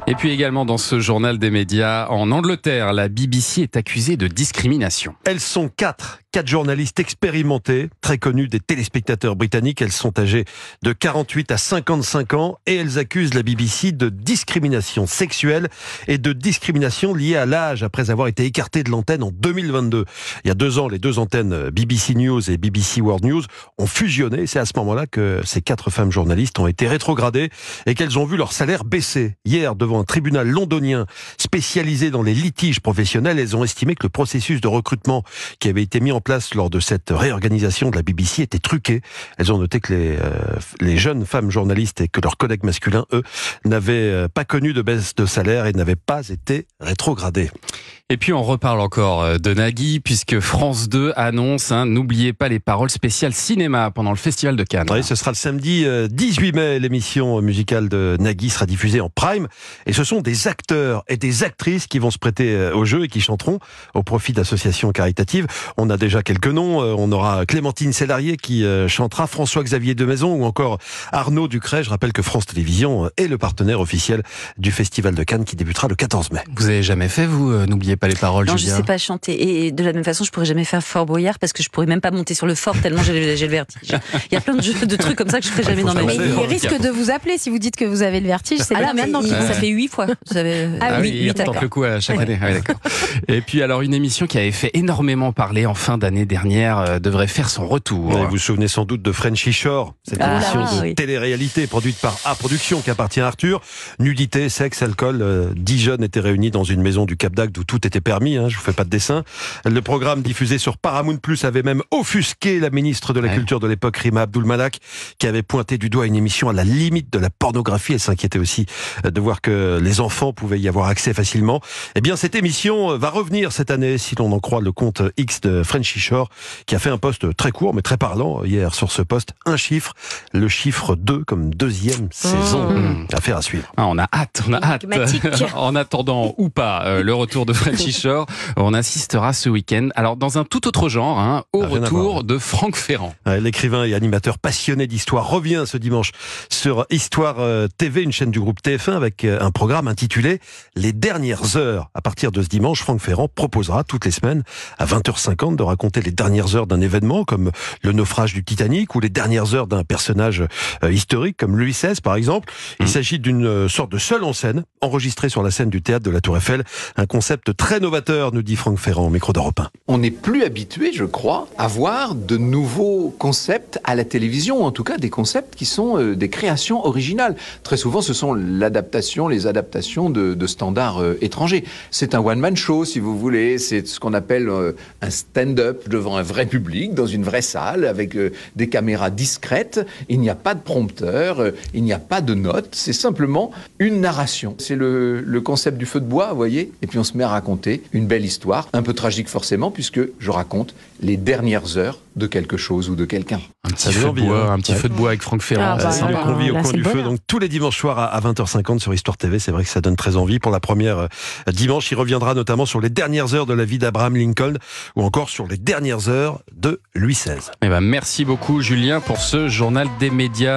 Et puis également dans ce journal des médias, en Angleterre, la BBC est accusée de discrimination. Elles sont quatre journalistes expérimentés, très connus des téléspectateurs britanniques. Elles sont âgées de 48 à 55 ans et elles accusent la BBC de discrimination sexuelle et de discrimination liée à l'âge après avoir été écartées de l'antenne en 2022. Il y a 2 ans, les 2 antennes BBC News et BBC World News ont fusionné. C'est à ce moment-là que ces 4 femmes journalistes ont été rétrogradées et qu'elles ont vu leur salaire baisser. Hier, devant un tribunal londonien spécialisé dans les litiges professionnels, elles ont estimé que le processus de recrutement qui avait été mis en place lors de cette réorganisation de la BBC était truqué. Elles ont noté que les jeunes femmes journalistes et que leurs collègues masculins, eux, n'avaient pas connu de baisse de salaire et n'avaient pas été rétrogradés. Et puis on reparle encore de Nagui, puisque France 2 annonce, n'oubliez pas les paroles spéciales cinéma pendant le Festival de Cannes. Oui, ce sera le samedi 18 mai. L'émission musicale de Nagui sera diffusée en prime. Et ce sont des acteurs et des actrices qui vont se prêter au jeu et qui chanteront au profit d'associations caritatives. On a déjà quelques noms. On aura Clémentine Célarié qui chantera, François-Xavier Demaison ou encore Arnaud Ducret. Je rappelle que France Télévisions est le partenaire officiel du Festival de Cannes qui débutera le 14 mai. Vous avez jamais fait, vous, n'oubliez pas les paroles, Non, Julia? je sais pas chanter. Et de la même façon, je pourrais jamais faire Fort Boyard parce que je pourrais même pas monter sur le fort tellement j'ai le vertige. Il y a plein de trucs comme ça que je ferai jamais dans ma vie. Mais il risque de vous appeler si vous dites que vous avez le vertige. C'est là maintenant. Ça fait 8 fois. Il tente le coup à chaque année. Ah oui, d'accord. Et puis alors une émission qui avait fait énormément parler en fin d'année dernière devrait faire son retour. Vous vous souvenez sans doute de Frenchy Shore, cette émission de télé-réalité produite par A Productions qui appartient à Arthur. Nudité, sexe, alcool, 10 jeunes étaient réunis dans une maison du Cap d'Agde où tout était permis, je vous fais pas de dessin. Le programme diffusé sur Paramount Plus avait même offusqué la ministre de la Culture de l'époque, Rima Abdul Malak, qui avait pointé du doigt une émission à la limite de la pornographie. Elle s'inquiétait aussi de voir que les enfants pouvaient y avoir accès facilement. Eh bien, cette émission va revenir cette année, si l'on en croit le compte X de Frenchy Shore, qui a fait un post très court mais très parlant hier sur ce post. Un chiffre, le chiffre 2 comme 2e saison. Affaire à suivre. On a hâte. En attendant ou pas le retour de Frenchy Shore, on assistera ce week-end. Alors dans un tout autre genre, au retour de Franck Ferrand. L'écrivain et animateur passionné d'histoire revient ce dimanche sur Histoire TV, une chaîne du groupe TF1 avec un programme intitulé Les dernières heures. À partir de ce dimanche, Franck Ferrand proposera toutes les semaines à 20h50 de raconter les dernières heures d'un événement comme le naufrage du Titanic ou les dernières heures d'un personnage historique comme Louis XVI par exemple. Il s'agit d'une sorte de seule en scène enregistrée sur la scène du théâtre de la Tour Eiffel. Un concept très novateur, nous dit Franck Ferrand au micro d'Europe 1. On n'est plus habitué, je crois, à voir de nouveaux concepts à la télévision, en tout cas des concepts qui sont des créations originales. Très souvent, ce sont les adaptations de standards étrangers. C'est un one-man show, si vous voulez. C'est ce qu'on appelle un stand-up devant un vrai public, dans une vraie salle, avec des caméras discrètes. Il n'y a pas de prompteur, il n'y a pas de notes. C'est simplement une narration. C'est le concept du feu de bois, vous voyez. Et puis on se met à raconter une belle histoire, un peu tragique forcément, puisque je raconte les dernières heures de quelque chose ou de quelqu'un. Un petit feu de bois avec Franck Ferrand. C'est le convie au coin du feu. Donc tous les dimanches soirs à 20h50 sur Histoire TV. C'est vrai que ça donne très envie. Pour la première dimanche, il reviendra notamment sur les dernières heures de la vie d'Abraham Lincoln ou encore sur les dernières heures de Louis XVI. Merci beaucoup Julien pour ce journal des médias.